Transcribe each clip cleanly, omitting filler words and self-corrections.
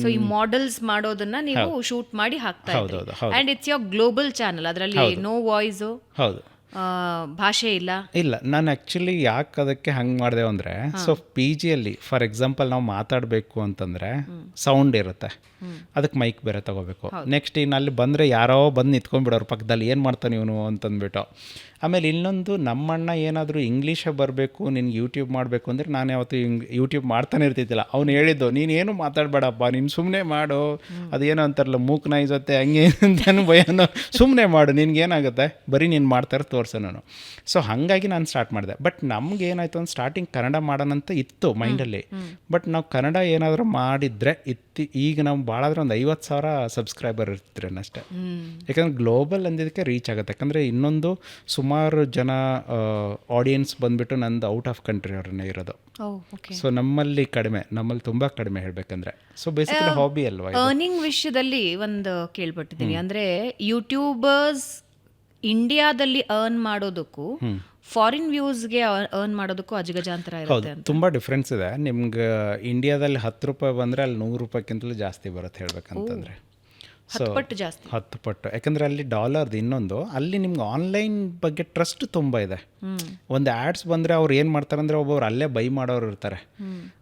So ಈ models ಮಾಡೋದನ್ನ ನೀವು ಶೂಟ್ ಮಾಡಿ ಹಾಕ್ತಾ ಹೌದು. And it's your global channel, ಅದರಲ್ಲಿ ನೋ ವಾಯ್ಸ್, ಹೌದು. ಭಾಷೆ ಇಲ್ಲ. ನಾನು ಆ್ಯಕ್ಚುಲಿ ಯಾಕೆ ಅದಕ್ಕೆ ಹಂಗೆ ಮಾಡಿದೆ ಅಂದರೆ, ಸೊ ಪಿ ಜಿಯಲ್ಲಿ ಫಾರ್ ಎಕ್ಸಾಂಪಲ್ ನಾವು ಮಾತಾಡಬೇಕು ಅಂತಂದರೆ ಸೌಂಡ್ ಇರುತ್ತೆ, ಅದಕ್ಕೆ ಮೈಕ್ ಬೇರೆ ತೊಗೋಬೇಕು. ನೆಕ್ಸ್ಟ್ ಇನ್ನು ಅಲ್ಲಿ ಬಂದರೆ ಯಾರೋ ಬಂದು ನಿಂತ್ಕೊಂಡ್ಬಿಡೋರು ಪಕ್ಕದಲ್ಲಿ, ಏನು ಮಾಡ್ತಾನೆ ಇವನು ಅಂತಂದ್ಬಿಟ್ಟು. ಆಮೇಲೆ ಇನ್ನೊಂದು, ನಮ್ಮಣ್ಣ ಏನಾದರೂ ಇಂಗ್ಲೀಷೇ ಬರಬೇಕು ನಿನ್ಗೆ ಯೂಟ್ಯೂಬ್ ಮಾಡಬೇಕು ಅಂದರೆ ನಾನು ಯಾವತ್ತು ಯೂಟ್ಯೂಬ್ ಮಾಡ್ತಾನೆ ಇರ್ತಿದ್ದಿಲ್ಲ. ಅವ್ನು ಹೇಳಿದ್ದು, ನೀನೇನು ಮಾತಾಡಬೇಡಪ್ಪ, ನೀನು ಸುಮ್ಮನೆ ಮಾಡು, ಅದೇನೋ ಅಂತಾರಲ್ಲ ಮೂಕ್ ನಾಯಿ ಜೊತೆ ಹಂಗೆ ಅಂತಲೂ ಭಯನೋ, ಸುಮ್ಮನೆ ಮಾಡು, ನಿನ್ಗೇನಾಗುತ್ತೆ, ಬರೀ ನೀನು ಮಾಡ್ತಾರೆ ತೋರಿಸೋ ನಾನು. ಸೊ ಹಾಗಾಗಿ ನಾನು ಸ್ಟಾರ್ಟ್ ಮಾಡಿದೆ. ಬಟ್ ನಮ್ಗೆ ಏನಾಯಿತು ಅಂದ್ರೆ ಸ್ಟಾರ್ಟಿಂಗ್ ಕನ್ನಡ ಮಾಡೋಣಂತ ಇತ್ತು ಮೈಂಡಲ್ಲಿ. ಬಟ್ ನಾವು ಕನ್ನಡ ಏನಾದರೂ ಮಾಡಿದರೆ ಈಗ ನಾವು ಭಾಳಾದ್ರೆ ಒಂದು 50,000 ಸಬ್ಸ್ಕ್ರೈಬರ್ ಇರ್ತೀರೇನು ಅಷ್ಟೇ. ಯಾಕಂದರೆ ಗ್ಲೋಬಲ್ ಅಂದಿದ್ದಕ್ಕೆ ರೀಚ್ ಆಗುತ್ತೆ. ಯಾಕಂದರೆ ಇನ್ನೊಂದು ಸುಮಾರು ಜನ ಆಡಿಯನ್ಸ್ ಬಂದುಬಿಟ್ಟು ನಂದು ಔಟ್ ಆಫ್ ಕಂಟ್ರಿ ಅವ್ರನ್ನೇ ಇರೋದು. ಸೊ ನಮ್ಮಲ್ಲಿ ತುಂಬ ಕಡಿಮೆ ಹೇಳಬೇಕಂದ್ರೆ. ಸೊ ಬೇಸಿಕಲಿ ಹಾಬಿ ಅಲ್ವಾ. ಅರ್ನಿಂಗ್ ವಿಷಯದಲ್ಲಿ ಒಂದು ಕೇಳ್ಪಟ್ಟಿದ್ದೀನಿ, ಅಂದರೆ ಯೂಟ್ಯೂಬರ್ಸ್ ಇಂಡಿಯಾದಲ್ಲಿ ಅರ್ನ್ ಮಾಡೋದಕ್ಕೂ ಫಾರಿನ್ ವ್ಯೂಸ್ಗೆ ಅರ್ನ್ ಮಾಡೋದಕ್ಕೂ ಅಜಗಜಾಂತರ ಇರುತ್ತೆ. ತುಂಬ ಡಿಫ್ರೆನ್ಸ್ ಇದೆ. ನಿಮ್ಗೆ ಇಂಡಿಯಾದಲ್ಲಿ 10 ರೂಪಾಯಿ ಬಂದರೆ ಅಲ್ಲಿ 100 ರೂಪಾಯಿಗಿಂತಲೂ ಜಾಸ್ತಿ ಬರುತ್ತೆ ಹೇಳ್ಬೇಕಂತಂದರೆ. ಸೊ 10 ಪಟ್ಟು. ಯಾಕಂದರೆ ಅಲ್ಲಿ ಡಾಲರ್ದು ಇನ್ನೊಂದು, ಅಲ್ಲಿ ನಿಮ್ಗೆ ಆನ್ಲೈನ್ ಬಗ್ಗೆ ಟ್ರಸ್ಟ್ ತುಂಬ ಇದೆ. ಒಂದು ಆ್ಯಡ್ಸ್ ಬಂದರೆ ಅವ್ರು ಏನು ಮಾಡ್ತಾರೆ ಅಂದರೆ ಒಬ್ಬೊಬ್ರು ಅಲ್ಲೇ ಬೈ ಮಾಡೋರು ಇರ್ತಾರೆ.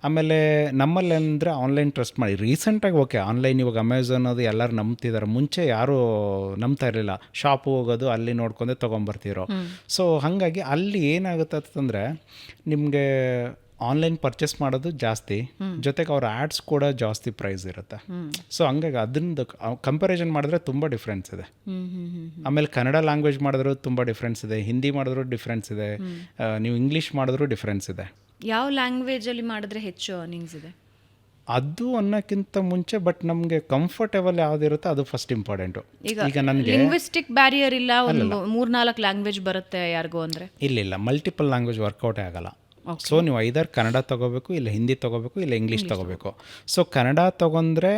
ಆಮೇಲೆ ನಮ್ಮಲ್ಲಿ ಅಂದರೆ ಆನ್ಲೈನ್ ಟ್ರಸ್ಟ್ ಮಾಡಿ ರೀಸೆಂಟಾಗಿ ಓಕೆ ಆನ್ಲೈನ್ ಇವಾಗ ಅಮೆಝಾನ್ ಅದು ಎಲ್ಲರೂ ನಂಬ್ತಿದ್ದಾರೆ. ಮುಂಚೆ ಯಾರೂ ನಂಬ್ತಾ ಇರಲಿಲ್ಲ, ಶಾಪ್ ಹೋಗೋದು ಅಲ್ಲಿ ನೋಡ್ಕೊಂಡೆ ತೊಗೊಂಬರ್ತಿರೋ. ಸೊ ಹಾಗಾಗಿ ಅಲ್ಲಿ ಏನಾಗುತ್ತೆ ಅಂತಂದರೆ ನಿಮಗೆ ಆನ್ಲೈನ್ ಪರ್ಚೇಸ್ ಮಾಡೋದು ಜಾಸ್ತಿ, ಜೊತೆಗೆ ಅವ್ರ ಆ್ಯಡ್ಸ್ ಕೂಡ ಜಾಸ್ತಿ ಪ್ರೈಸ್ ಇರುತ್ತೆ. ಸೊ ಹಂಗಾಗಿ ಅದರಿಂದ ಕಂಪ್ಯಾರಿಸನ್ ಮಾಡಿದ್ರೆ ತುಂಬ ಡಿಫ್ರೆನ್ಸ್ ಇದೆ. ಆಮೇಲೆ ಕನ್ನಡ ಲ್ಯಾಂಗ್ವೇಜ್ ಮಾಡಿದ್ರು ತುಂಬ ಡಿಫ್ರೆನ್ಸ್ ಇದೆ, ಹಿಂದಿ ಮಾಡಿದ್ರು ಡಿಫ್ರೆನ್ಸ್ ಇದೆ, ನೀವು ಇಂಗ್ಲೀಷ್ ಮಾಡಿದ್ರು ಡಿಫ್ರೆನ್ಸ್ ಇದೆ. ಯಾವ ಲ್ಯಾಂಗ್ವೇಜಲ್ಲಿ ಮಾಡಿದ್ರೆ ಹೆಚ್ಚು ಅರ್ನಿಂಗ್ಸ್ ಇದೆ ಅದು ಅನ್ನೋಕ್ಕಿಂತ ಮುಂಚೆ ಬಟ್ ನಮಗೆ ಕಂಫರ್ಟೇಬಲ್ ಯಾವುದಿರುತ್ತೆ ಅದು ಫಸ್ಟ್ ಇಂಪಾರ್ಟೆಂಟು. ಈಗ ನನಗೆ ಲಿಂಗ್ವಿಸ್ಟಿಕ್ ಬ್ಯಾರಿಯರ್ ಇಲ್ಲ, ಒಂದು 3-4 ಲ್ಯಾಂಗ್ವೇಜ್ ಬರುತ್ತೆ ಯಾರಿಗೂ ಅಂದರೆ? ಇಲ್ಲ, ಮಲ್ಟಿಪಲ್ ಲ್ಯಾಂಗ್ವೇಜ್ ವರ್ಕೌಟೇ ಆಗಲ್ಲ. ಸೊ ನೀವು ಐದರ್ ಕನ್ನಡ ತೊಗೋಬೇಕು, ಇಲ್ಲ ಹಿಂದಿ ತೊಗೋಬೇಕು, ಇಲ್ಲ ಇಂಗ್ಲೀಷ್ ತೊಗೋಬೇಕು. ಸೊ ಕನ್ನಡ ತೊಗೊಂಡ್ರೆ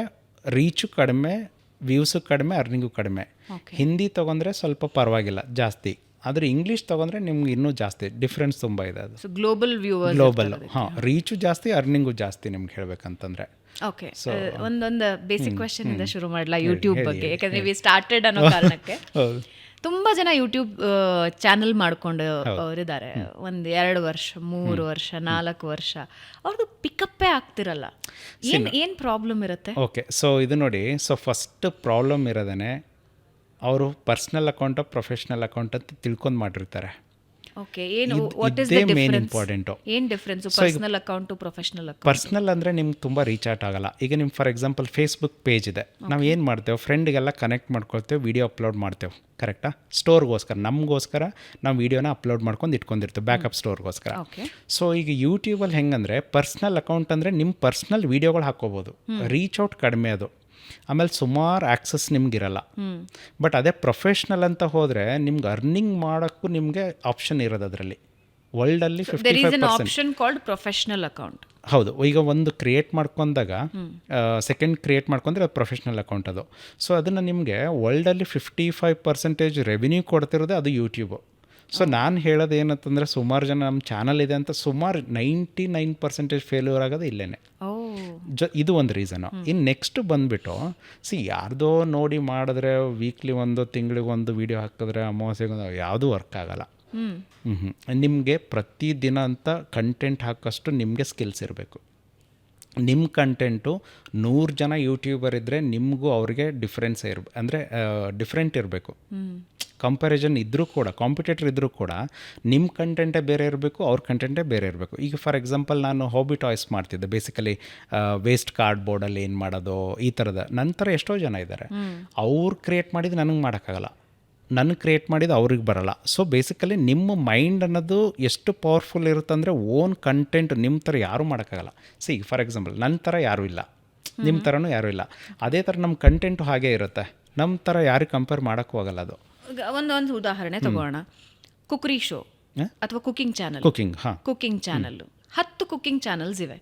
ರೀಚು ಕಡಿಮೆ, ವ್ಯೂಸು ಕಡಿಮೆ, ಅರ್ನಿಂಗು ಕಡಿಮೆ. ಹಿಂದಿ ತೊಗೊಂಡ್ರೆ ಸ್ವಲ್ಪ ಪರವಾಗಿಲ್ಲ ಜಾಸ್ತಿ, ಆದರೆ ಇಂಗ್ಲೀಷ್ ತೊಗೊಂಡ್ರೆ ನಿಮ್ಗೆ ಇನ್ನೂ ಜಾಸ್ತಿ ಡಿಫ್ರೆನ್ಸ್ ತುಂಬ ಇದೆ. ಅದು ಗ್ಲೋಬಲ್ ರೀಚು ಜಾಸ್ತಿ, ಅರ್ನಿಂಗು ಜಾಸ್ತಿ ನಿಮ್ಗೆ ಹೇಳ್ಬೇಕಂತಂದ್ರೆ. ಓಕೆ, ಒಂದೊಂದು ಬೇಸಿಕ್ ಕ್ವೆಶ್ಚನ್ ಇಂದ ಶುರು ಮಾಡಲ್ಲ ಯೂಟ್ಯೂಬ್ ಬಗ್ಗೆ, ಯಾಕಂದರೆ ವಿ ಸ್ಟಾರ್ಟೆಡ್ ಅನ್ನೋ ಕಾರಣಕ್ಕೆ. ತುಂಬ ಜನ ಯೂಟ್ಯೂಬ್ ಚಾನಲ್ ಮಾಡ್ಕೊಂಡು ಅವರಿದ್ದಾರೆ, 1-2 ವರ್ಷ, 3 ವರ್ಷ, 4 ವರ್ಷ, ಅವ್ರದ್ದು ಪಿಕಪ್ಪೇ ಆಗ್ತಿರಲ್ಲ. ಏನು ಪ್ರಾಬ್ಲಮ್ ಇರುತ್ತೆ? ಓಕೆ, ಸೊ ಇದು ನೋಡಿ, ಸೊ ಫಸ್ಟ್ ಪ್ರಾಬ್ಲಮ್ ಇರೋದೇ ಅವರು ಪರ್ಸ್ನಲ್ ಅಕೌಂಟ್ ಪ್ರೊಫೆಷ್ನಲ್ ಅಕೌಂಟ್ ಅಂತ ತಿಳ್ಕೊಂಡು ಮಾಡಿರ್ತಾರೆ. ಓಕೆ, ಏನು what is the difference? Important ಏನು difference personal account to professional account? Personal ಅಂದರೆ ನಿಮ್ಗೆ ತುಂಬ ರೀಚ್ ಔಟ್ ಆಗಲ್ಲ. ಈಗ ನಿಮ್ಮ ಫಾರ್ ಎಕ್ಸಾಂಪಲ್ ಫೇಸ್ಬುಕ್ ಪೇಜ್ ಇದೆ, ನಾವು ಏನು ಮಾಡ್ತೇವೆ, ಫ್ರೆಂಡ್ಗೆಲ್ಲ ಕನೆಕ್ಟ್ ಮಾಡ್ಕೊಳ್ತೇವೆ, ವೀಡಿಯೋ ಅಪ್ಲೋಡ್ ಮಾಡ್ತೇವೆ, ಕರೆಕ್ಟಾ? ಸ್ಟೋರ್ಗೋಸ್ಕರ, ನಮಗೋಸ್ಕರ ನಾವು ವೀಡಿಯೋನ ಅಪ್ಲೋಡ್ ಮಾಡ್ಕೊಂಡು ಇಟ್ಕೊಂಡಿರ್ತೀವಿ ಬ್ಯಾಕಪ್ ಸ್ಟೋರ್ಗೋಸ್ಕರ. ಸೊ ಈಗ ಯೂಟ್ಯೂಬಲ್ಲಿ ಹೆಂಗಂದರೆ ಪರ್ಸ್ನಲ್ ಅಕೌಂಟ್ ಅಂದರೆ ನಿಮ್ಮ ಪರ್ಸ್ನಲ್ ವೀಡಿಯೋಗಳು ಹಾಕ್ಕೋಬೋದು, ರೀಚ್ ಔಟ್ ಕಡಿಮೆ ಅದು, ಆಮೇಲೆ ಸುಮಾರು ಆ್ಯಕ್ಸಸ್ ನಿಮ್ಗಿರಲ್ಲ. ಬಟ್ ಅದೇ ಪ್ರೊಫೆಷ್ನಲ್ ಅಂತ ಹೋದರೆ ನಿಮ್ಗೆ ಅರ್ನಿಂಗ್ ಮಾಡೋಕ್ಕೂ ನಿಮಗೆ ಆಪ್ಷನ್ ಇರೋದು ಅದರಲ್ಲಿ. ವರ್ಲ್ಡಲ್ಲಿ 55% ಪ್ರೊಫೆಷನಲ್ ಅಕೌಂಟ್. ಹೌದು, ಈಗ ಒಂದು ಕ್ರಿಯೇಟ್ ಮಾಡ್ಕೊಂಡಾಗ ಸೆಕೆಂಡ್ ಕ್ರಿಯೇಟ್ ಮಾಡ್ಕೊಂಡ್ರೆ ಅದು ಪ್ರೊಫೆಷ್ನಲ್ ಅಕೌಂಟ್ ಅದು. ಸೊ ಅದನ್ನು ನಿಮಗೆ ವರ್ಲ್ಡಲ್ಲಿ 55% ರೆವಿನ್ಯೂ ಕೊಡ್ತಿರೋದು ಅದು ಯೂಟ್ಯೂಬು. ಸೊ ನಾನು ಹೇಳೋದು ಏನಂತಂದರೆ ಸುಮಾರು ಜನ ನಮ್ಮ ಚಾನಲ್ ಇದೆ ಅಂತ ಸುಮಾರು 99% ಫೇಲ್ಯೂರ್ ಆಗೋದು ಇಲ್ಲೇ. ಇದು ಒಂದು ರೀಸನು. ಇನ್ನು ನೆಕ್ಸ್ಟ್ ಬಂದುಬಿಟ್ಟು ಯಾರ್ದೋ ನೋಡಿ ಮಾಡಿದ್ರೆ ವೀಕ್ಲಿ ಒಂದು ತಿಂಗಳಿಗೆ ಒಂದು ವೀಡಿಯೋ ಹಾಕಿದ್ರೆ ಅಮಾವಾಸ್ಯೆಗೆ ಯಾವುದೂ ವರ್ಕ್ ಆಗಲ್ಲ. ನಿಮಗೆ ಪ್ರತಿದಿನ ಅಂತ ಕಂಟೆಂಟ್ ಹಾಕೋಷ್ಟು ನಿಮಗೆ ಸ್ಕಿಲ್ಸ್ ಇರಬೇಕು. ನಿಮ್ಮ ಕಂಟೆಂಟು 100 ಜನ ಯೂಟ್ಯೂಬರ್ ಇದ್ದರೆ ನಿಮಗೂ ಅವ್ರಿಗೆ ಡಿಫ್ರೆನ್ಸೇ ಅಂದರೆ ಡಿಫ್ರೆಂಟ್ ಇರಬೇಕು. ಕಂಪ್ಯಾರಿಸನ್ ಇದ್ದರೂ ಕೂಡ, ಕಾಂಪಿಟೇಟರ್ ಇದ್ದರೂ ಕೂಡ ನಿಮ್ಮ ಕಂಟೆಂಟೇ ಬೇರೆ ಇರಬೇಕು, ಅವ್ರ ಕಂಟೆಂಟೇ ಬೇರೆ ಇರಬೇಕು. ಈಗ ಫಾರ್ ಎಕ್ಸಾಂಪಲ್ ನಾನು ಹಾಬಿ ಟಾಯ್ಸ್ ಮಾಡ್ತಿದ್ದೆ, ಬೇಸಿಕಲಿ ವೇಸ್ಟ್ ಕಾರ್ಡ್ಬೋರ್ಡಲ್ಲಿ ಏನು ಮಾಡೋದು ಈ ಥರದ. ನಂತರ ಎಷ್ಟೋ ಜನ ಇದ್ದಾರೆ, ಅವ್ರು ಕ್ರಿಯೇಟ್ ಮಾಡಿದ್ದು ನನಗೆ ಮಾಡೋಕ್ಕಾಗಲ್ಲ, ನನಗೆ ಕ್ರಿಯೇಟ್ ಮಾಡಿದ್ದು ಅವ್ರಿಗೆ ಬರೋಲ್ಲ. ಸೊ ಬೇಸಿಕಲಿ ನಿಮ್ಮ ಮೈಂಡ್ ಅನ್ನೋದು ಎಷ್ಟು ಪವರ್ಫುಲ್ ಇರುತ್ತೆ ಅಂದರೆ ಓನ್ ಕಂಟೆಂಟ್ ನಿಮ್ಮ ಥರ ಯಾರೂ ಮಾಡೋಕ್ಕಾಗಲ್ಲ. ಫಾರ್ ಎಕ್ಸಾಂಪಲ್ ನನ್ನ ಥರ ಯಾರೂ ಇಲ್ಲ, ನಿಮ್ಮ ಥರನೂ ಯಾರೂ ಇಲ್ಲ, ಅದೇ ಥರ ನಮ್ಮ ಕಂಟೆಂಟು ಹಾಗೇ ಇರುತ್ತೆ, ನಮ್ಮ ಥರ ಯಾರಿಗೆ ಕಂಪೇರ್ ಮಾಡೋಕ್ಕೂ ಹೋಗಲ್ಲ ಅದು. ಒಂದು ಉದಾಹರಣೆ ತಗೋಣ, ಕುಕ್ರಿ ಶೋ ಅಥವಾ cooking channel. Cooking channel 10 cooking channels ಇವೆ.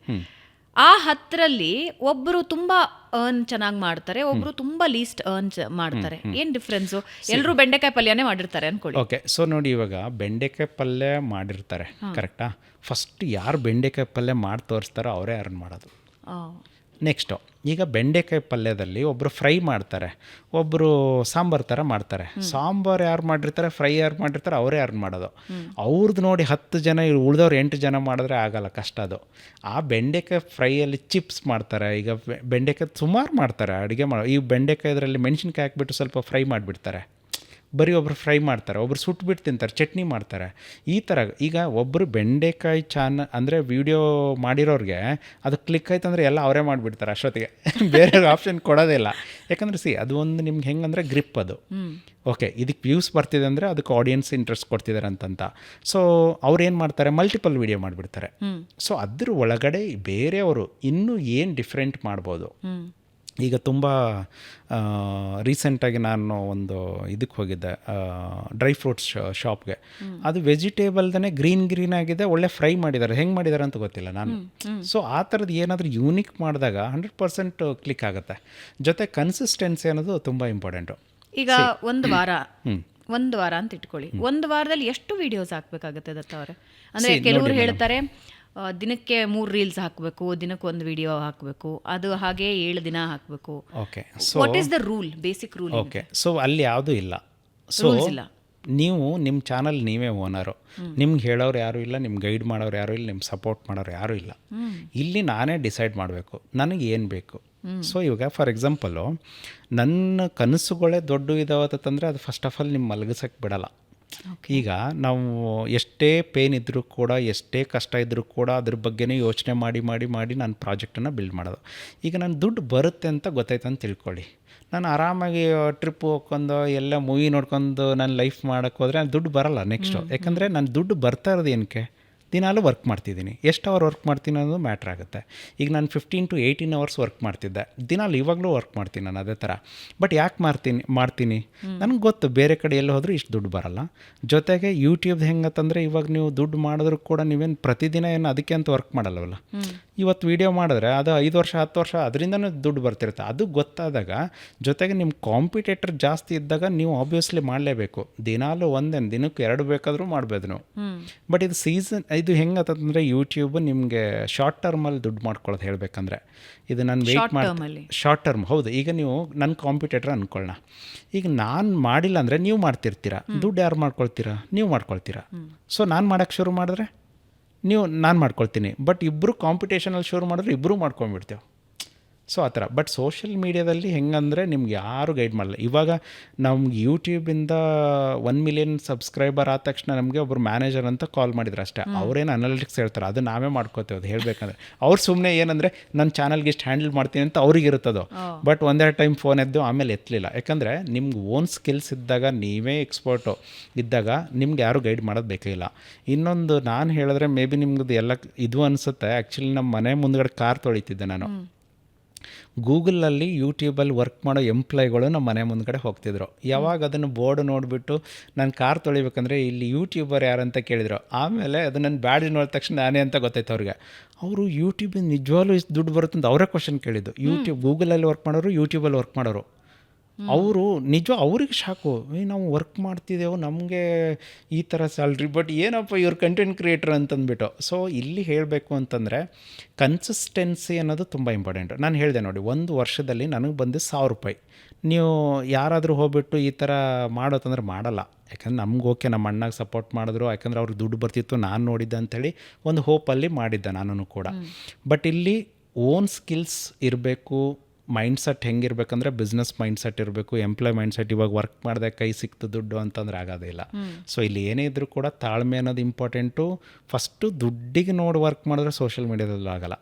ಆ 10ರಲ್ಲಿ ಒಬ್ಬರು ತುಂಬಾ ಅರ್ನ್ ಚೆನ್ನಾಗಿ ಮಾಡ್ತಾರೆ, ಒಬ್ರು ತುಂಬಾ ಲೀಸ್ಟ್ ಅರ್ನ್ ಮಾಡ್ತಾರೆ. ಏನ್ ಡಿಫ್ರೆನ್ಸು? ಎಲ್ಲರೂ ಬೆಂಡೆಕಾಯಿ ಪಲ್ಯನೇ ಮಾಡಿರ್ತಾರೆ ಅನ್ಕೊಳ್ಳಿ. ಓಕೆ, ಸೊ ನೋಡಿ, ಇವಾಗ ಬೆಂಡೆಕಾಯಿ ಪಲ್ಯ ಮಾಡಿರ್ತಾರೆ, ಕರೆಕ್ಟಾ? ಫಸ್ಟ್ ಯಾರು ಬೆಂಡೆಕಾಯಿ ಪಲ್ಯ ಮಾಡಿ ತೋರಿಸ್ತಾರೋ ಅವರೇ ಅರ್ನ್ ಮಾಡೋದು. ನೆಕ್ಸ್ಟು ಈಗ ಬೆಂಡೆಕಾಯಿ ಪಲ್ಯದಲ್ಲಿ ಒಬ್ಬರು ಫ್ರೈ ಮಾಡ್ತಾರೆ, ಒಬ್ಬರು ಸಾಂಬಾರು ಥರ ಮಾಡ್ತಾರೆ. ಸಾಂಬಾರು ಯಾರು ಮಾಡಿರ್ತಾರೆ, ಫ್ರೈ ಯಾರು ಮಾಡಿರ್ತಾರೆ, ಅವರೇ ಯಾರು ಮಾಡೋದು. ಅವ್ರದ್ದು ನೋಡಿ 10 ಜನ ಉಳಿದವ್ರು 8 ಜನ ಮಾಡಿದ್ರೆ ಆಗಲ್ಲ, ಕಷ್ಟ ಅದು. ಆ ಬೆಂಡೆಕಾಯಿ ಫ್ರೈಯಲ್ಲಿ ಚಿಪ್ಸ್ ಮಾಡ್ತಾರೆ. ಈಗ ಬೆಂಡೆಕಾಯಿ ಸುಮಾರು ಮಾಡ್ತಾರೆ ಅಡುಗೆ ಈ ಬೆಂಡೆಕಾಯಿ ಇದರಲ್ಲಿ ಮೆಣಸಿನ್ಕಾಯಿ ಹಾಕ್ಬಿಟ್ಟು ಸ್ವಲ್ಪ ಫ್ರೈ ಮಾಡಿಬಿಡ್ತಾರೆ. ಬರೀ ಒಬ್ಬರು ಫ್ರೈ ಮಾಡ್ತಾರೆ, ಒಬ್ಬರು ಸುಟ್ಬಿಟ್ಟು ತಿಂತಾರೆ, ಚಟ್ನಿ ಮಾಡ್ತಾರೆ. ಈ ಥರ ಈಗ ಒಬ್ಬರು ಬೆಂಡೆಕಾಯಿ ಅಂದರೆ ವೀಡಿಯೋ ಮಾಡಿರೋರಿಗೆ ಅದು ಕ್ಲಿಕ್ ಆಯ್ತು ಅಂದರೆ ಎಲ್ಲ ಅವರೇ ಮಾಡಿಬಿಡ್ತಾರೆ ಅಷ್ಟೊತ್ತಿಗೆ. ಬೇರೆ ಆಪ್ಷನ್ ಕೊಡೋದೇ ಇಲ್ಲ. ಯಾಕಂದರೆ ಅದು ಒಂದು ನಿಮ್ಗೆ ಹೆಂಗಂದರೆ ಗ್ರಿಪ್ ಅದು. ಓಕೆ, ಇದಕ್ಕೆ ವ್ಯೂಸ್ ಬರ್ತಿದೆ ಅಂದರೆ ಅದಕ್ಕೆ ಆಡಿಯನ್ಸ್ ಇಂಟ್ರೆಸ್ಟ್ ಕೊಡ್ತಿದ್ದಾರೆ ಅಂತಂತ. ಸೊ ಅವ್ರು ಏನು ಮಾಡ್ತಾರೆ, ಮಲ್ಟಿಪಲ್ ವೀಡಿಯೋ ಮಾಡಿಬಿಡ್ತಾರೆ. ಸೊ ಅದ್ರ ಒಳಗಡೆ ಬೇರೆಯವರು ಇನ್ನೂ ಏನು ಡಿಫ್ರೆಂಟ್ ಮಾಡ್ಬೋದು. ಈಗ ತುಂಬ ರೀಸೆಂಟಾಗಿ ನಾನು ಒಂದು ಇದಕ್ಕೆ ಹೋಗಿದ್ದೆ, ಡ್ರೈ ಫ್ರೂಟ್ಸ್ ಶಾಪ್ಗೆ. ಅದು ವೆಜಿಟೇಬಲ್ದೇ ಗ್ರೀನ್ ಆಗಿದೆ, ಒಳ್ಳೆ ಫ್ರೈ ಮಾಡಿದ್ದಾರೆ. ಹೆಂಗೆ ಮಾಡಿದ್ದಾರೆ ಅಂತ ಗೊತ್ತಿಲ್ಲ ನಾನು. ಸೊ ಆ ಥರದ್ದು ಏನಾದರೂ ಯೂನಿಕ್ ಮಾಡಿದಾಗ 100% ಕ್ಲಿಕ್ ಆಗುತ್ತೆ. ಜೊತೆ ಕನ್ಸಿಸ್ಟೆನ್ಸಿ ಅನ್ನೋದು ತುಂಬ ಇಂಪಾರ್ಟೆಂಟು. ಈಗ ಒಂದು ವಾರ ಅಂತ ಇಟ್ಕೊಳ್ಳಿ, ಒಂದು ವಾರದಲ್ಲಿ ಎಷ್ಟು ವಿಡಿಯೋಸ್ ಹಾಕಬೇಕಾಗುತ್ತೆ ದತ್ತ ಅವರೇ? ಅಂದರೆ ಕೆಲವರು ಹೇಳ್ತಾರೆ ದಿನಕ್ಕೆ 3 ರೀಲ್ಸ್ ಹಾಕಬೇಕು, ದಿನಕ್ಕೆ 1 ವಿಡಿಯೋ ಹಾಕಬೇಕು, ಅದು ಹಾಗೆ 7 ದಿನ ಹಾಕಬೇಕು. Okay, so what is the rule, basic rule? Okay, so ಅಲ್ಲಿ ಯಾವುದೂ ಇಲ್ಲ. ಸೊ ನೀವು ನಿಮ್ಮ ಚಾನಲ್ ನೀವೇ ಓನರು. ನಿಮ್ಗೆ ಹೇಳೋರು ಯಾರೂ ಇಲ್ಲ, ನಿಮ್ಗೆ ಗೈಡ್ ಮಾಡೋರು ಯಾರೂ ಇಲ್ಲ, ನಿಮ್ಗೆ ಸಪೋರ್ಟ್ ಮಾಡೋರು ಯಾರೂ ಇಲ್ಲ. ಇಲ್ಲಿ ನಾನೇ ಡಿಸೈಡ್ ಮಾಡಬೇಕು ನನಗೆ ಏನು ಬೇಕು. ಸೊ ಇವಾಗ ಫಾರ್ ಎಕ್ಸಾಂಪಲು ನನ್ನ ಕನಸುಗಳೇ ದೊಡ್ಡ ಇದಾವತ್ತಂದರೆ ಅದು ಫಸ್ಟ್ ಆಫ್ ಆಲ್ ನಿಮ್ಮ ಮಲಗಿಸೋಕ್ಕೆ ಬಿಡಲ್ಲ. ಈಗ ನಾವು ಎಷ್ಟೇ ಪೇನ್ ಇದ್ದರೂ ಕೂಡ, ಎಷ್ಟೇ ಕಷ್ಟ ಇದ್ದರೂ ಕೂಡ ಅದ್ರ ಬಗ್ಗೆನೇ ಯೋಚನೆ ಮಾಡಿ ನಾನು ಪ್ರಾಜೆಕ್ಟನ್ನು ಬಿಲ್ಡ್ ಮಾಡೋದು. ಈಗ ನಾನು ದುಡ್ಡು ಬರುತ್ತೆ ಅಂತ ಗೊತ್ತಾಯ್ತು ಅಂತ ತಿಳ್ಕೊಳ್ಳಿ, ನಾನು ಆರಾಮಾಗಿ ಟ್ರಿಪ್ ಹೋಗ್ಕೊಂಡು ಎಲ್ಲ ಮೂವಿ ನೋಡ್ಕೊಂಡು ನಾನು ಲೈಫ್ ಮಾಡೋಕ್ಕೆ ಹೋದರೆ ದುಡ್ಡು ಬರೋಲ್ಲ ನೆಕ್ಸ್ಟು. ಯಾಕಂದರೆ ನಾನು ದುಡ್ಡು ಬರ್ತಾ ಇರೋದು ಏನಕ್ಕೆ, ದಿನಾಲೂ ವರ್ಕ್ ಮಾಡ್ತಿದ್ದೀನಿ. ಎಷ್ಟು ಅವರ್ ವರ್ಕ್ ಮಾಡ್ತೀನಿ ಅನ್ನೋದು ಮ್ಯಾಟ್ರ್ ಆಗುತ್ತೆ. ಈಗ ನಾನು 15 to 18 hours ವರ್ಕ್ ಮಾಡ್ತಿದ್ದೆ, ದಿನಾಲು ಇವಾಗಲೂ ವರ್ಕ್ ಮಾಡ್ತೀನಿ ನಾನು ಅದೇ ಥರ. ಬಟ್ ಯಾಕೆ ಮಾಡ್ತೀನಿ ನನಗೆ ಗೊತ್ತು, ಬೇರೆ ಕಡೆ ಎಲ್ಲ ಹೋದರೂ ಇಷ್ಟು ದುಡ್ಡು ಬರೋಲ್ಲ. ಜೊತೆಗೆ ಯೂಟ್ಯೂಬ್ದು ಹೆಂಗತ್ತಂದರೆ ಇವಾಗ ನೀವು ದುಡ್ಡು ಮಾಡಿದ್ರು ಕೂಡ ನೀವೇನು ಪ್ರತಿದಿನ ಏನು ಅದಕ್ಕೆ ಅಂತ ವರ್ಕ್ ಮಾಡಲ್ಲವಲ್ಲ. ಇವತ್ತು ವೀಡಿಯೋ ಮಾಡಿದ್ರೆ ಅದು 5 ವರ್ಷ 10 ವರ್ಷ ಅದರಿಂದನೂ ದುಡ್ಡು ಬರ್ತಿರುತ್ತೆ. ಅದು ಗೊತ್ತಾದಾಗ, ಜೊತೆಗೆ ನಿಮ್ಮ ಕಾಂಪಿಟೇಟರ್ ಜಾಸ್ತಿ ಇದ್ದಾಗ ನೀವು ಆಬ್ವಿಯಸ್ಲಿ ಮಾಡಲೇಬೇಕು. ದಿನಾಲು ದಿನಕ್ಕೆ 2 ಬೇಕಾದರೂ ಮಾಡ್ಬೋದು ನೀವು. ಬಟ್ ಇದು ಹೆಂಗತ್ತಂದರೆ ಯೂಟ್ಯೂಬ್ ನಿಮಗೆ ಶಾರ್ಟ್ ಟರ್ಮಲ್ಲಿ ದುಡ್ಡು ಮಾಡ್ಕೊಳ್ಳೋದು ಹೇಳಬೇಕಂದ್ರೆ. ಇದು ನಾನು ವೆಯ್ಟ್ ಮಾಡಿ ಶಾರ್ಟ್ ಟರ್ಮ್, ಹೌದು. ಈಗ ನೀವು ನನ್ನ ಕಾಂಪಿಟೇಟರ್ ಅಂದ್ಕೊಳ್ಳೋಣ, ಈಗ ನಾನು ಮಾಡಿಲ್ಲ ಅಂದರೆ ನೀವು ಮಾಡ್ತಿರ್ತೀರ, ದುಡ್ಡು ಯಾರು ಮಾಡ್ಕೊಳ್ತೀರಾ? ನೀವು ಮಾಡ್ಕೊಳ್ತೀರಾ. ಸೊ ನಾನು ಮಾಡೋಕ್ಕೆ ಶುರು ಮಾಡಿದ್ರೆ ನಾನು ಮಾಡ್ಕೊಳ್ತೀನಿ. ಬಟ್ ಇಬ್ಬರು ಕಾಂಪಿಟೇಷನಲ್ಲಿ ಶುರು ಮಾಡಿದ್ರೆ ಇಬ್ಬರು ಮಾಡ್ಕೊಂಡ್ಬಿಡ್ತೇವೆ. ಸೊ ಆ ಥರ. ಬಟ್ ಸೋಷಿಯಲ್ ಮೀಡ್ಯಾದಲ್ಲಿ ಹೆಂಗಂದರೆ ನಿಮ್ಗೆ ಯಾರು ಗೈಡ್ ಮಾಡಲ್ಲ. ಇವಾಗ ನಮ್ಗೆ ಯೂಟ್ಯೂಬಿಂದ 1 million ಸಬ್ಸ್ಕ್ರೈಬರ್ ಆದ ತಕ್ಷಣ ನಮಗೆ ಒಬ್ಬರು ಮ್ಯಾನೇಜರ್ ಅಂತ ಕಾಲ್ ಮಾಡಿದ್ರು ಅಷ್ಟೇ. ಅವರೇನು ಅನಾಲಿಟಿಕ್ಸ್ ಹೇಳ್ತಾರೆ, ಅದು ನಾವೇ ಮಾಡ್ಕೋತೇವೆ. ಅದು ಹೇಳಬೇಕಂದ್ರೆ ಅವ್ರು ಸುಮ್ಮನೆ ಏನಂದರೆ ನನ್ನ ಚಾನಲ್ಗೆ ಇಷ್ಟು ಹ್ಯಾಂಡಲ್ ಮಾಡ್ತೀನಿ ಅಂತ ಅವ್ರಿಗೆ ಇರುತ್ತದೋ. ಬಟ್ ಒಂದೆರಡು ಟೈಮ್ ಫೋನ್ ಎದ್ದು ಆಮೇಲೆ ಎತ್ತಲಿಲ್ಲ. ಯಾಕಂದರೆ ನಿಮ್ಗೆ ಓನ್ ಸ್ಕಿಲ್ಸ್ ಇದ್ದಾಗ, ನೀವೇ ಎಕ್ಸ್ಪರ್ಟು ಇದ್ದಾಗ ನಿಮ್ಗೆ ಯಾರು ಗೈಡ್ ಮಾಡೋದು ಬೇಕಿಲ್ಲ. ಇನ್ನೊಂದು ನಾನು ಹೇಳಿದ್ರೆ ಮೇ ಬಿ ನಿಮ್ದು ಎಲ್ಲ ಇದು ಅನಿಸುತ್ತೆ. ಆ್ಯಕ್ಚುಲಿ ನಮ್ಮ ಮನೆ ಮುಂದ್ಗಡೆ ಕಾರ್ ತೊಳಿತಿದ್ದೆ ನಾನು. ಗೂಗಲಲ್ಲಿ ಯೂಟ್ಯೂಬಲ್ಲಿ ವರ್ಕ್ ಮಾಡೋ ಎಂಪ್ಲಾಯ್ಗಳು ನಮ್ಮ ಮನೆ ಮುಂದ್ಗಡೆ ಹೋಗ್ತಿದ್ರು. ಯಾವಾಗ ಅದನ್ನು ಬೋರ್ಡ್ ನೋಡಿಬಿಟ್ಟು ನಾನು ಕಾರ್ ತೊಳಿಬೇಕಂದ್ರೆ ಇಲ್ಲಿ ಯೂಟ್ಯೂಬರ್ ಯಾರಂತ ಕೇಳಿದ್ರು. ಆಮೇಲೆ ಅದು ನನ್ನ ಬ್ಯಾಡ್ಜ್ ನೋಡಿದ ತಕ್ಷಣ ನಾನೇ ಅಂತ ಗೊತ್ತಾಯ್ತು ಅವ್ರಿಗೆ. ಅವರು ಯೂಟ್ಯೂಬಿಂದ ನಿಜವಾಗ್ಲೂ ಇಷ್ಟು ದುಡ್ಡು ಬರುತ್ತೆ ಅಂತ ಅವರೇ ಕ್ವಶನ್ ಕೇಳಿದ್ದು. ಗೂಗಲಲ್ಲಿ ವರ್ಕ್ ಮಾಡೋರು, ಯೂಟ್ಯೂಬಲ್ಲಿ ವರ್ಕ್ ಮಾಡೋರು, ಅವರು ನಿಜ ಅವ್ರಿಗೆ ಶಾಕು. ನಾವು ವರ್ಕ್ ಮಾಡ್ತಿದ್ದೆವು, ನಮಗೆ ಈ ಥರ ಸ್ಯಾಲ್ರಿ, ಬಟ್ ಏನಪ್ಪ ಇವ್ರು ಕಂಟೆಂಟ್ ಕ್ರಿಯೇಟರ್ ಅಂತಂದ್ಬಿಟ್ಟು. ಸೊ ಇಲ್ಲಿ ಹೇಳಬೇಕು ಅಂತಂದರೆ ಕನ್ಸಿಸ್ಟೆನ್ಸಿ ಅನ್ನೋದು ತುಂಬ ಇಂಪಾರ್ಟೆಂಟು. ನಾನು ಹೇಳಿದೆ ನೋಡಿ, 1 ವರ್ಷದಲ್ಲಿ ನನಗೆ ಬಂದು 1000 ರೂಪಾಯಿ. ನೀವು ಯಾರಾದರೂ ಹೋಗ್ಬಿಟ್ಟು ಈ ಥರ ಮಾಡೋತಂದ್ರೆ ಮಾಡಲ್ಲ. ಯಾಕಂದ್ರೆ ನಮ್ಗೆ ಓಕೆ, ನಮ್ಮ ಅಣ್ಣಗೆ ಸಪೋರ್ಟ್ ಮಾಡಿದ್ರು, ಯಾಕಂದ್ರೆ ಅವ್ರಿಗೆ ದುಡ್ಡು ಬರ್ತಿತ್ತು, ನಾನು ನೋಡಿದ್ದೆ ಅಂಥೇಳಿ ಒಂದು ಹೋಪಲ್ಲಿ ಮಾಡಿದ್ದೆ ನಾನು ಕೂಡ. ಬಟ್ ಇಲ್ಲಿ ಓನ್ ಸ್ಕಿಲ್ಸ್ ಇರಬೇಕು. ಮೈಂಡ್ಸೆಟ್ ಹೆಂಗಿರ್ಬೇಕಂದ್ರೆ ಬಿಸ್ನೆಸ್ ಮೈಂಡ್ಸೆಟ್ ಇರಬೇಕು, ಎಂಪ್ಲಾಯ್ ಮೈಂಡ್ಸೆಟ್. ಇವಾಗ ವರ್ಕ್ ಮಾಡಿದೆ ಕೈ ಸಿಕ್ತು ದುಡ್ಡು ಅಂತಂದ್ರೆ ಆಗೋದಿಲ್ಲ. ಸೊ ಇಲ್ಲಿ ಏನೇ ಇದ್ರೂ ಕೂಡ ತಾಳ್ಮೆ ಅನ್ನೋದು ಇಂಪಾರ್ಟೆಂಟು. ಫಸ್ಟು ದುಡ್ಡಿಗೆ ನೋಡಿ ವರ್ಕ್ ಮಾಡಿದ್ರೆ ಸೋಷಿಯಲ್ ಮೀಡಿಯಾದಲ್ಲೂ ಆಗಲ್ಲ.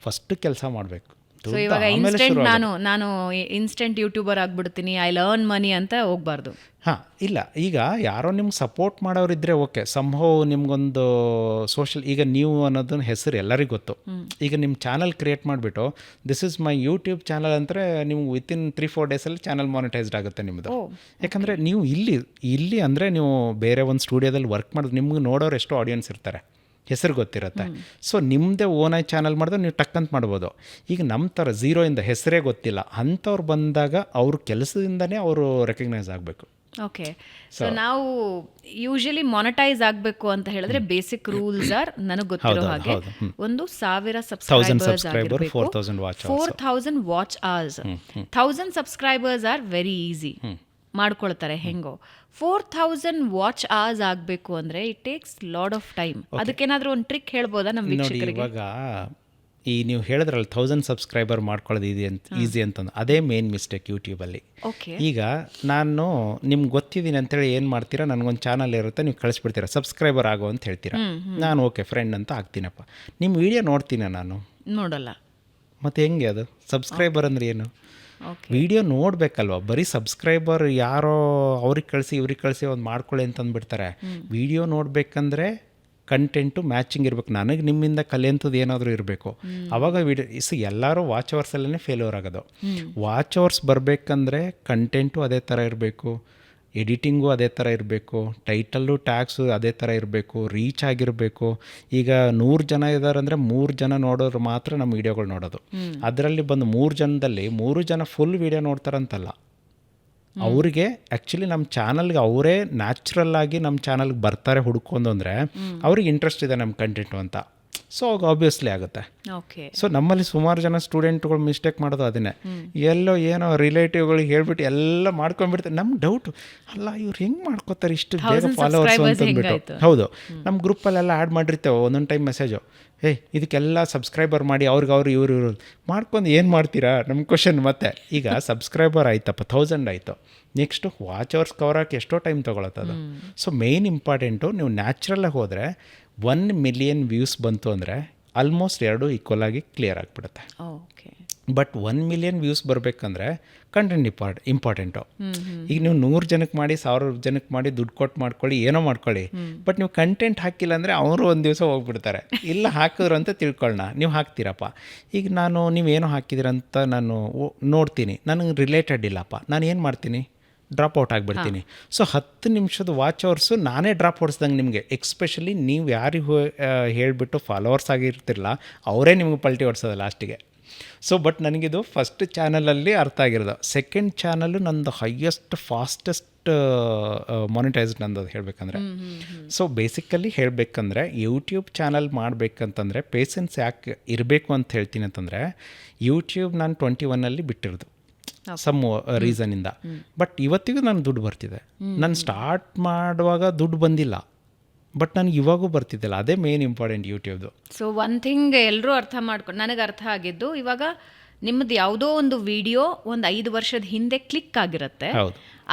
ಫಸ್ಟ್ ಕೆಲಸ ಮಾಡಬೇಕು. ಸೊ ಇವಾಗ ನಾನು ಇನ್ಸ್ಟೆಂಟ್ ಯೂಟ್ಯೂಬರ್ ಆಗಿಬಿಡ್ತೀನಿ, ಐ ಲರ್ನ್ ಮನಿ ಅಂತ ಹೋಗ್ಬಾರ್ದು. ಇಲ್ಲ, ಈಗ ಯಾರೋ ನಿಮ್ಗೆ ಸಪೋರ್ಟ್ ಮಾಡೋರಿದ್ದರೆ ಓಕೆ. ಸಂಭವ ನಿಮ್ಗೊಂದು ಸೋಷಿಯಲ್, ಈಗ ನೀವು ಅನ್ನೋದನ್ನ ಹೆಸರು ಎಲ್ಲರಿಗೂ ಗೊತ್ತು. ಈಗ ನಿಮ್ಮ ಚಾನಲ್ ಕ್ರಿಯೇಟ್ ಮಾಡಿಬಿಟ್ಟು this is my YouTube channel ಅಂದರೆ ನೀವು ವಿತಿನ್ 3-4 ಡೇಸಲ್ಲಿ ಚಾನಲ್ ಮಾನಿಟೈಸ್ಡ್ ಆಗುತ್ತೆ ನಿಮ್ಮದು. ಯಾಕಂದರೆ ನೀವು ಇಲ್ಲಿ ಅಂದರೆ ನೀವು ಬೇರೆ ಒಂದು ಸ್ಟುಡಿಯೋದಲ್ಲಿ ವರ್ಕ್ ಮಾಡೋದು, ನಿಮ್ಗೆ ನೋಡೋರು ಎಷ್ಟೋ ಆಡಿಯನ್ಸ್ ಇರ್ತಾರೆ, ಹೆಸರು ಗೊತ್ತಿರುತ್ತೆ. ಸೊ ನಿಮ್ಮದೇ ಓನಾಗಿ ಚಾನಲ್ ಮಾಡಿದ್ರೆ ನೀವು ಟಕ್ಕಂತ ಮಾಡ್ಬೋದು. ಈಗ ನಮ್ಮ ಥರ 0 ಹೆಸರೇ ಗೊತ್ತಿಲ್ಲ ಅಂಥವ್ರು ಬಂದಾಗ ಅವ್ರ ಕೆಲಸದಿಂದನೇ ಅವರು ರೆಕಗ್ನೈಸ್ ಆಗಬೇಕು. ಓಕೆ. ಸೊ ನಾವು ಯೂಶಲಿ ಮಾನಿಟೈಸ್ ಆಗಬೇಕು ಅಂತ ಹೇಳಿದ್ರೆ ಬೇಸಿಕ್ ರೂಲ್ಸ್ ಆರ್ ನನಗೆ ಗೊತ್ತಿರೋ ಹಾಗೆ 1,000 ಸಬ್ಸ್ಕ್ರೈಬರ್ಸ್ ಆಗಿರಬೇಕು, 4,000 watch hours. 1,000 subscribers are very easy, ಮಾಡ್ಕೊಳ್ತಾರೆ ಹೆಂಗೋ. 4,000 ವಾಚ್ ಅವರ್ಸ್ ಆಗಬೇಕು ಅಂದರೆ it takes lot of time. ಅದಕ್ಕೇನಾದರೂ ಒಂದು ಟ್ರಿಕ್ ಹೇಳ್ಬೋದಾ ನಮ್ಮ ವೀಕ್ಷಕರಿಗೆ? ಇವಾಗ ಈ ನೀವು ಹೇಳಿದ್ರಲ್ಲ 1,000 ಸಬ್ಸ್ಕ್ರೈಬರ್ ಮಾಡ್ಕೊಳ್ಳೋದು ಈಸಿ ಅಂತಂದು, ಅದೇ ಮೇನ್ ಮಿಸ್ಟೇಕ್ ಯೂಟ್ಯೂಬಲ್ಲಿ. ಈಗ ನಾನು ನಿಮ್ಗೆ ಗೊತ್ತಿದ್ದೀನಿ ಅಂತೇಳಿ ಏನು ಮಾಡ್ತೀರಾ, ನನಗೊಂದು ಚಾನಲ್ ಇರುತ್ತೆ, ನೀವು ಕಳಿಸ್ಬಿಡ್ತೀರಾ ಸಬ್ಸ್ಕ್ರೈಬರ್ ಆಗೋ ಅಂತ ಹೇಳ್ತೀರಾ. ನಾನು ಓಕೆ ಫ್ರೆಂಡ್ ಅಂತ ಆಗ್ತೀನಪ್ಪ, ನಿಮ್ಮ ವಿಡಿಯೋ ನೋಡ್ತೀನ ನಾನು? ನೋಡಲ್ಲ. ಮತ್ತು ಹೆಂಗೆ ಅದು ಸಬ್ಸ್ಕ್ರೈಬರ್ ಅಂದರೆ ಏನು? ವಿಡಿಯೋ ನೋಡಬೇಕಲ್ವ, ಬರೀ ಸಬ್ಸ್ಕ್ರೈಬರ್ ಯಾರೋ ಅವ್ರಿಗೆ ಕಳಿಸಿ ಇವ್ರಿಗೆ ಕಳಿಸಿ ಒಂದು ಮಾಡ್ಕೊಳ್ಳಿ ಅಂತಂದ್ಬಿಡ್ತಾರೆ. ವಿಡಿಯೋ ನೋಡಬೇಕಂದ್ರೆ ಕಂಟೆಂಟು ಮ್ಯಾಚಿಂಗ್ ಇರಬೇಕು. ನನಗೆ ನಿಮ್ಮಿಂದ ಕಲಿಯಂಥದ್ದು ಏನಾದರೂ ಇರಬೇಕು. ಆವಾಗ ವಿಡಿಯೋ ಎಲ್ಲರೂ ವಾಚ್ ಅವರ್ಸಲ್ಲೇ ಫೇಲ್ಯೂರ್ ಆಗೋದು. ವಾಚ್ ಅವರ್ಸ್ ಬರಬೇಕಂದ್ರೆ ಕಂಟೆಂಟು ಅದೇ ಥರ ಇರಬೇಕು, ಎಡಿಟಿಂಗು ಅದೇ ಥರ ಇರಬೇಕು, ಟೈಟಲ್ಲು ಟ್ಯಾಗ್ಸು ಅದೇ ಥರ ಇರಬೇಕು, ರೀಚ್ ಆಗಿರಬೇಕು. ಈಗ 100 ಜನ ಇದ್ದಾರೆ ಅಂದರೆ 3 ಜನ ನೋಡೋರು ಮಾತ್ರ ನಮ್ಮ ವೀಡಿಯೋಗಳು ನೋಡೋದು. ಅದರಲ್ಲಿ ಬಂದು 3 ಜನದಲ್ಲಿ 3 ಜನ ಫುಲ್ ವೀಡಿಯೋ ನೋಡ್ತಾರಂತಲ್ಲ, ಅವರಿಗೆ ಆ್ಯಕ್ಚುಲಿ ನಮ್ಮ ಚಾನಲ್ಗೆ ಅವರೇ ನ್ಯಾಚುರಲ್ ಆಗಿ ನಮ್ಮ ಚಾನಲ್ಗೆ ಬರ್ತಾರೆ ಹುಡ್ಕೊಂಡು ಅಂದರೆ ಅವ್ರಿಗೆ ಇಂಟ್ರೆಸ್ಟ್ ಇದೆ ನಮ್ಮ ಕಂಟೆಂಟು ಅಂತ. ಸೊ ಅವಾಗ ಆಬ್ವಿಯಸ್ಲಿ ಆಗುತ್ತೆ. ಸೊ ನಮ್ಮಲ್ಲಿ ಸುಮಾರು ಜನ ಸ್ಟೂಡೆಂಟ್ಗಳು ಮಿಸ್ಟೇಕ್ ಮಾಡೋದು ಅದನ್ನೇ, ಎಲ್ಲೋ ಏನೋ ರಿಲೇಟಿವ್ಗಳಿಗೆ ಹೇಳ್ಬಿಟ್ಟು ಎಲ್ಲ ಮಾಡ್ಕೊಂಡ್ಬಿಡ್ತಾರೆ. ನಮ್ಗೆ ಡೌಟು, ಅಲ್ಲ ಇವ್ರು ಹೆಂಗೆ ಮಾಡ್ಕೋತಾರೆ ಇಷ್ಟು ಬೇಗ ಫಾಲೋವರ್ಸ್ ಅಂತಂದ್ಬಿಟ್ಟು. ಹೌದು, ನಮ್ಮ ಗ್ರೂಪಲ್ಲೆಲ್ಲ ಆ್ಯಡ್ ಮಾಡಿರ್ತೇವೆ ಒಂದೊಂದು ಟೈಮ್ ಮೆಸೇಜು, ಇದಕ್ಕೆಲ್ಲ ಸಬ್ಸ್ಕ್ರೈಬರ್ ಮಾಡಿ ಅವ್ರು ಇವರು ಮಾಡ್ಕೊಂಡು ಏನು ಮಾಡ್ತೀರಾ ನಮ್ಮ ಕ್ವಶನ್. ಮತ್ತೆ ಈಗ ಸಬ್ಸ್ಕ್ರೈಬರ್ ಆಯ್ತಪ್ಪ 1,000 ಆಯಿತು, ನೆಕ್ಸ್ಟು ವಾಚ್ ಅವರ್ಸ್ ಕವರ್ ಹಾಕಿ ಎಷ್ಟೋ ಟೈಮ್ ತೊಗೊಳತ್ತದು. ಸೊ ಮೇಯ್ನ್ ಇಂಪಾರ್ಟೆಂಟು, ನೀವು ನ್ಯಾಚುರಲಾಗಿ ಹೋದರೆ 1 ಮಿಲಿಯನ್ ವ್ಯೂಸ್ ಬಂತು ಅಂದರೆ ಆಲ್ಮೋಸ್ಟ್ 2 ಈಕ್ವಲ್ ಆಗಿ ಕ್ಲಿಯರ್ ಆಗಿಬಿಡುತ್ತೆ. ಬಟ್ 1 ಮಿಲಿಯನ್ ವ್ಯೂಸ್ ಬರಬೇಕಂದ್ರೆ ಕಂಟೆಂಟ್ ಇಂಪಾರ್ಟೆಂಟು. ಈಗ ನೀವು 100 ಜನಕ್ಕೆ ಮಾಡಿ 1000 ಜನಕ್ಕೆ ಮಾಡಿ ದುಡ್ಡು ಕೊಟ್ಟು ಮಾಡ್ಕೊಳ್ಳಿ, ಏನೋ ಮಾಡ್ಕೊಳ್ಳಿ, ಬಟ್ ನೀವು ಕಂಟೆಂಟ್ ಹಾಕಿಲ್ಲ ಅಂದರೆ ಅವರು ಒಂದು ದಿವಸ ಹೋಗ್ಬಿಡ್ತಾರೆ. ಇಲ್ಲ ಹಾಕಿದ್ರು ಅಂತ ತಿಳ್ಕೊಳ್ಳೋಣ, ನೀವು ಹಾಕ್ತೀರಪ್ಪ. ಈಗ ನೀವೇನೋ ಹಾಕಿದಿರಂತ ನಾನು ನೋಡ್ತೀನಿ, ನನಗೆ ರಿಲೇಟೆಡ್ ಇಲ್ಲಪ್ಪ, ನಾನು ಏನು ಮಾಡ್ತೀನಿ, ಡ್ರಾಪ್ ಔಟ್ ಆಗಿಬಿಡ್ತೀನಿ. ಸೊ 10 ನಿಮಿಷದ ವಾಚ್ ಅವರ್ಸು ನಾನೇ ಡ್ರಾಪ್ ಹೊಡಿಸ್ದಂಗೆ ನಿಮಗೆ. ಎಕ್ಸ್ಪೆಷಲಿ ನೀವು ಯಾರಿಗೂ ಹೇಳಿಬಿಟ್ಟು ಫಾಲೋವರ್ಸ್ ಆಗಿರ್ತಿರಲ್ಲ ಅವರೇ ನಿಮ್ಗೆ ಪಲ್ಟಿ ಹೊಡ್ಸೋದು ಲಾಸ್ಟಿಗೆ. ಸೊ ಬಟ್ ನನಗಿದು ಫಸ್ಟ್ ಚಾನಲಲ್ಲಿ ಅರ್ಥ ಆಗಿರೋದು. ಸೆಕೆಂಡ್ ಚಾನಲ್ಲು ನಂದು ಹೈಯೆಸ್ಟ್ ಫಾಸ್ಟೆಸ್ಟ್ ಮಾನಿಟೈಸ್ಡ್ ನಂದು ಹೇಳಬೇಕಂದ್ರೆ. ಸೊ ಬೇಸಿಕಲಿ ಹೇಳಬೇಕಂದ್ರೆ ಯೂಟ್ಯೂಬ್ ಚಾನಲ್ ಮಾಡಬೇಕಂತಂದರೆ ಪೇಷನ್ಸ್ ಯಾಕೆ ಇರಬೇಕು ಅಂತ ಹೇಳ್ತೀನಿ ಅಂತಂದರೆ, ಯೂಟ್ಯೂಬ್ ನಾನು 21 ಬಿಟ್ಟಿರೋದು ಸಮ್ ರೀಸನಿಂದ. ಬಟ್ ಇವತ್ತಿಗೂ ನಾನು ದುಡ್ಡು ಬರ್ತಿದೆ. ನಾನು ಸ್ಟಾರ್ಟ್ ಮಾಡುವಾಗ ದುಡ್ಡು ಬಂದಿಲ್ಲ, ಬಟ್ ನನಗೆ ಇವಾಗೂ ಬರ್ತಿದ್ದಿಲ್ಲ. ಅದೇ ಮೇನ್ ಇಂಪಾರ್ಟೆಂಟ್ ಯೂಟ್ಯೂಬ್ದು. ಸೊ ಒನ್ ಥಿಂಗ್ ಎಲ್ಲರೂ ಅರ್ಥ ಮಾಡ್ಕೊಂಡು, ನನಗೆ ಅರ್ಥ ಆಗಿದ್ದು, ಇವಾಗ ನಿಮ್ಮದು ಯಾವುದೋ ಒಂದು ವಿಡಿಯೋ ಒಂದು 5 ವರ್ಷದ ಹಿಂದೆ ಕ್ಲಿಕ್ ಆಗಿರುತ್ತೆ,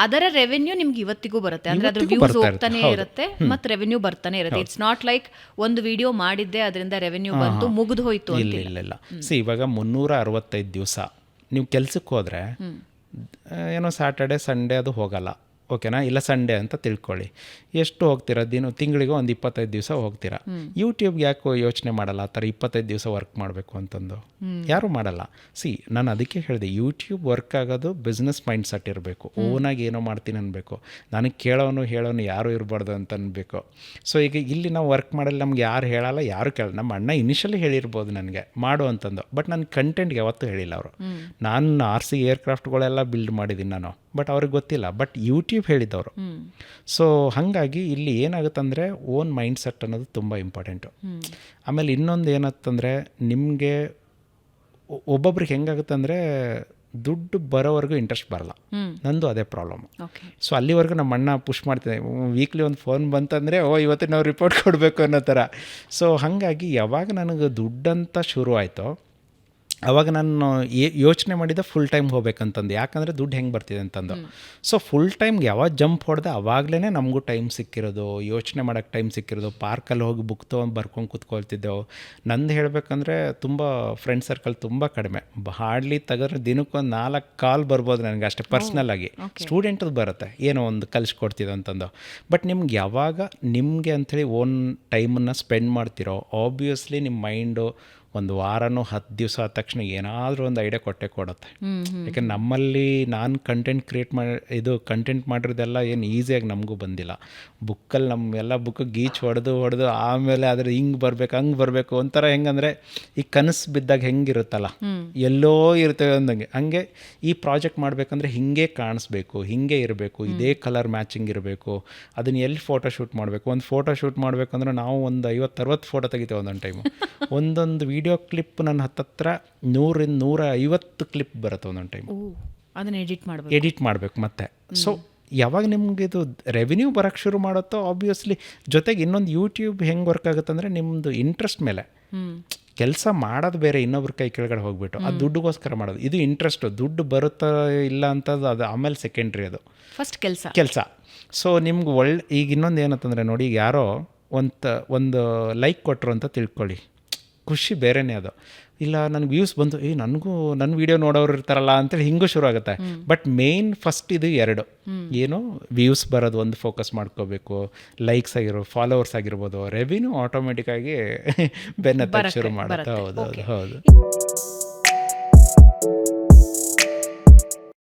ಅದರ ರೆವೆನ್ಯೂ ನಿಮ್ಗೆ ಇವತ್ತಿಗೂ ಬರುತ್ತೆ. ಅಂದರೆ ಅದ್ರ ವ್ಯೂಸ್ ಹೋಗ್ತಾನೆ ಇರುತ್ತೆ ಮತ್ತು ರೆವೆನ್ಯೂ ಬರ್ತಾನೆ ಇರುತ್ತೆ. ಇಟ್ಸ್ ನಾಟ್ ಲೈಕ್ ಒಂದು ವಿಡಿಯೋ ಮಾಡಿದ್ದೆ ಅದರಿಂದ ರೆವೆನ್ಯೂ ಬಂತು ಮುಗಿದು ಹೋಯ್ತು ಅಂತ. ಇಲ್ಲ. ಇವಾಗ 365 ದಿವಸ ನೀವು ಕೆಲ್ಸಕ್ಕೆ ಹೋದರೆ ಏನೋ ಸ್ಯಾಟರ್ಡೆ ಸಂಡೇ ಅದು ಹೋಗಲ್ಲ, ಓಕೆನಾ? ಇಲ್ಲ ಸಂಡೇ ಅಂತ ತಿಳ್ಕೊಳ್ಳಿ, ಎಷ್ಟು ಹೋಗ್ತೀರಾ ತಿಂಗಳಿಗೆ ಒಂದು 25 ದಿವಸ ಹೋಗ್ತೀರಾ. ಯೂಟ್ಯೂಬ್ಗೆ ಯಾಕೋ ಯೋಚನೆ ಮಾಡಲ್ಲ ಆ ಥರ 25 ದಿವಸ ವರ್ಕ್ ಮಾಡಬೇಕು ಅಂತಂದು? ಯಾರೂ ಮಾಡಲ್ಲ. ನಾನು ಅದಕ್ಕೆ ಹೇಳಿದೆ, ಯೂಟ್ಯೂಬ್ ವರ್ಕ್ ಆಗೋದು ಬಿಸ್ನೆಸ್ ಮೈಂಡ್ ಸೆಟ್ ಇರಬೇಕು. ಓನಾಗಿ ಏನೋ ಮಾಡ್ತೀನಿ ಅನ್ಬೇಕು, ನನಗೆ ಕೇಳೋನು ಹೇಳೋನು ಯಾರೂ ಇರಬಾರ್ದು ಅಂತ ಅನ್ಬೇಕು. ಸೊ ಈಗ ಇಲ್ಲಿ ನಾವು ವರ್ಕ್ ಮಾಡಲ್ಲ, ನಮ್ಗೆ ಯಾರು ಹೇಳಲ್ಲ, ಯಾರು ಕೇಳಲ್ಲ. ನಮ್ಮ ಅಣ್ಣ ಇನಿಷಿಯಲಿ ಹೇಳಿರ್ಬೋದು ನನಗೆ ಮಾಡು ಅಂತಂದು, ಬಟ್ ನನ್ನ ಕಂಟೆಂಟ್ಗೆ ಯಾವತ್ತೂ ಹೇಳಿಲ್ಲ ಅವರು. ನಾನು RC ಏರ್ಕ್ರಾಫ್ಟ್ಗಳೆಲ್ಲ ಬಿಲ್ಡ್ ಮಾಡಿದ್ದೀನಿ ನಾನು, ಬಟ್ ಅವ್ರಿಗೆ ಗೊತ್ತಿಲ್ಲ. But YouTube ಹೇಳಿದ್ದವರು. ಸೊ ಹಾಗಾಗಿ ಇಲ್ಲಿ ಏನಾಗುತ್ತಂದರೆ ಓನ್ ಮೈಂಡ್ ಸೆಟ್ ಅನ್ನೋದು ತುಂಬ ಇಂಪಾರ್ಟೆಂಟು. ಆಮೇಲೆ ಇನ್ನೊಂದು ಏನಂತಂದರೆ, ನಿಮಗೆ ಒಬ್ಬೊಬ್ರಿಗೆ ಹೆಂಗಾಗುತ್ತೆ ಅಂದರೆ ದುಡ್ಡು ಬರೋವರೆಗೂ ಇಂಟ್ರೆಸ್ಟ್ ಬರಲ್ಲ. ನಂದು ಅದೇ ಪ್ರಾಬ್ಲಮ್. ಸೊ ಅಲ್ಲಿವರೆಗೂ ನಮ್ಮ ಅಣ್ಣ ಪುಷ್ ಮಾಡ್ತಿದ್ದೆ, ವೀಕ್ಲಿ ಒಂದು ಫೋನ್ ಬಂತಂದರೆ ಇವತ್ತು ನಾವು ರಿಪೋರ್ಟ್ ಕೊಡಬೇಕು ಅನ್ನೋ ಥರ. ಸೊ ಹಾಗಾಗಿ ಯಾವಾಗ ನನಗೆ ದುಡ್ಡಂತ ಶುರು ಆಯಿತೋ ಆವಾಗ ನಾನು ಯೋಚನೆ ಮಾಡಿದ್ದೆ ಫುಲ್ ಟೈಮ್ ಹೋಗ್ಬೇಕಂತಂದು. ಯಾಕಂದರೆ ದುಡ್ಡು ಹೆಂಗೆ ಬರ್ತಿದೆ ಅಂತಂದು. ಸೊ ಫುಲ್ ಟೈಮ್ಗೆ ಯಾವಾಗ ಜಂಪ್ ಹೊಡೆದೆ ಅವಾಗಲೇ ನಮಗೂ ಟೈಮ್ ಸಿಕ್ಕಿರೋದು, ಯೋಚನೆ ಮಾಡೋಕ್ಕೆ ಟೈಮ್ ಸಿಕ್ಕಿರೋದು. ಪಾರ್ಕಲ್ಲಿ ಹೋಗಿ ಬುಕ್ ತೊಗೊಂಡು ಬರ್ಕೊಂಡು ಕೂತ್ಕೊಳ್ತಿದ್ದೆವು. ನಂದು ಹೇಳಬೇಕಂದ್ರೆ ತುಂಬ ಫ್ರೆಂಡ್ ಸರ್ಕಲ್ ತುಂಬ ಕಡಿಮೆ. ಹಾರ್ಡ್ಲಿ ತೆಗೆದ್ರೆ ದಿನಕ್ಕೊಂದು 4 ಕಾಲ್ ಬರ್ಬೋದು ನನಗೆ ಅಷ್ಟೇ ಪರ್ಸ್ನಲ್ಲಾಗಿ. ಸ್ಟೂಡೆಂಟದು ಬರುತ್ತೆ, ಏನೋ ಒಂದು ಕಲಿಸ್ಕೊಡ್ತಿದ್ದೋ ಅಂತಂದು. ಬಟ್ ನಿಮ್ಗೆ ಯಾವಾಗ ನಿಮಗೆ ಅಂಥೇಳಿ ಓನ್ ಟೈಮನ್ನು ಸ್ಪೆಂಡ್ ಮಾಡ್ತಿರೋ, ಆಬ್ವಿಯಸ್ಲಿ ನಿಮ್ಮ ಮೈಂಡು ಒಂದು ವಾರನೂ 10 ದಿವಸ ಆದ ತಕ್ಷಣ ಏನಾದರೂ ಒಂದು ಐಡಿಯಾ ಕೊಡುತ್ತೆ. ಯಾಕೆ ನಮ್ಮಲ್ಲಿ ನಾನು ಕಂಟೆಂಟ್ ಮಾಡಿರೋದೆಲ್ಲ ಏನು ಈಸಿಯಾಗಿ ನಮಗೂ ಬಂದಿಲ್ಲ. ಬುಕ್ಕಲ್ಲಿ ನಮ್ಮೆಲ್ಲ ಬುಕ್ ಗೀಚ್ ಹೊಡೆದು ಆಮೇಲೆ ಅದ್ರ ಹಿಂಗೆ ಬರಬೇಕು ಹಂಗೆ ಬರಬೇಕು ಒಂಥರ ಹೆಂಗಂದರೆ ಈ ಕನಸು ಬಿದ್ದಾಗ ಹೆಂಗಿರುತ್ತಲ್ಲ ಎಲ್ಲೋ ಇರ್ತೇವೆ ಅಂದಂಗೆ, ಹಂಗೆ ಈ ಪ್ರಾಜೆಕ್ಟ್ ಮಾಡಬೇಕಂದ್ರೆ ಹಿಂಗೆ ಕಾಣಿಸ್ಬೇಕು, ಹಿಂಗೆ ಇರಬೇಕು, ಇದೇ ಕಲರ್ ಮ್ಯಾಚಿಂಗ್ ಇರಬೇಕು, ಅದನ್ನು ಎಲ್ಲಿ ಫೋಟೋ ಶೂಟ್ ಮಾಡಬೇಕು. ಒಂದು ಫೋಟೋ ಶೂಟ್ ಮಾಡಬೇಕಂದ್ರೆ ನಾವು ಒಂದು 50-60 ಫೋಟೋ ತೆಗಿತೇವೆ ಒಂದೊಂದು ಟೈಮು. ಒಂದೊಂದು ವೀಡಿಯೋ ಕ್ಲಿಪ್ ನನ್ನ ಹತ್ತತ್ರ 100-150 ಕ್ಲಿಪ್ ಬರುತ್ತೆ ಒಂದೊಂದು ಟೈಮ್. ಅದನ್ನು ಎಡಿಟ್ ಮಾಡಬೇಕು ಮತ್ತೆ. ಸೊ ಯಾವಾಗ ನಿಮ್ಗೆ ಇದು ರೆವಿನ್ಯೂ ಬರೋಕ್ಕೆ ಶುರು ಮಾಡುತ್ತೋ ಆಬ್ವಿಯಸ್ಲಿ, ಜೊತೆಗೆ ಇನ್ನೊಂದು ಯೂಟ್ಯೂಬ್ ಹೆಂಗೆ ವರ್ಕ್ ಆಗುತ್ತೆ ಅಂದರೆ ನಿಮ್ಮದು ಇಂಟ್ರೆಸ್ಟ್ ಮೇಲೆ. ಕೆಲಸ ಮಾಡೋದು ಬೇರೆ, ಇನ್ನೊಬ್ರ ಕೈ ಕೆಳಗಡೆ ಹೋಗ್ಬಿಟ್ಟು ಅದು ದುಡ್ಡುಗೋಸ್ಕರ ಮಾಡೋದು. ಇದು ಇಂಟ್ರೆಸ್ಟು, ದುಡ್ಡು ಬರುತ್ತಾ ಇಲ್ಲ ಅಂತದ್ದು ಅದು ಆಮೇಲೆ ಸೆಕೆಂಡ್ರಿ, ಅದು ಫಸ್ಟ್ ಕೆಲಸ. ಸೊ ನಿಮ್ಗೆ ಈಗ ಇನ್ನೊಂದು ಏನಂತಂದರೆ ನೋಡಿ, ಈಗ ಯಾರೋ ಒಂದು ಲೈಕ್ ಕೊಟ್ಟರು ಅಂತ ತಿಳ್ಕೊಳ್ಳಿ, ಖುಷಿ ಬೇರೆನೇ ಅದು. ಇಲ್ಲ ನನಗೆ ವ್ಯೂಸ್ ಬಂತು, ನನಗೂ ನನ್ನ ವೀಡಿಯೋ ನೋಡೋರು ಇರ್ತಾರಲ್ಲ ಅಂತೇಳಿ ಹಿಂಗೂ ಶುರು ಆಗುತ್ತೆ. ಬಟ್ ಮೇನ್ ಫಸ್ಟ್ ಇದು 2 ಏನು ವ್ಯೂಸ್ ಬರೋದು ಒಂದು ಫೋಕಸ್ ಮಾಡ್ಕೋಬೇಕು, ಲೈಕ್ಸ್ ಫಾಲೋವರ್ಸ್ ಆಗಿರ್ಬೋದು, ರೆವಿನ್ಯೂ ಆಟೋಮೆಟಿಕ್ಕಾಗಿ ಬೆನ್ನತ್ತಕ್ಕೆ ಶುರು ಮಾಡುತ್ತೆ. ಹೌದು.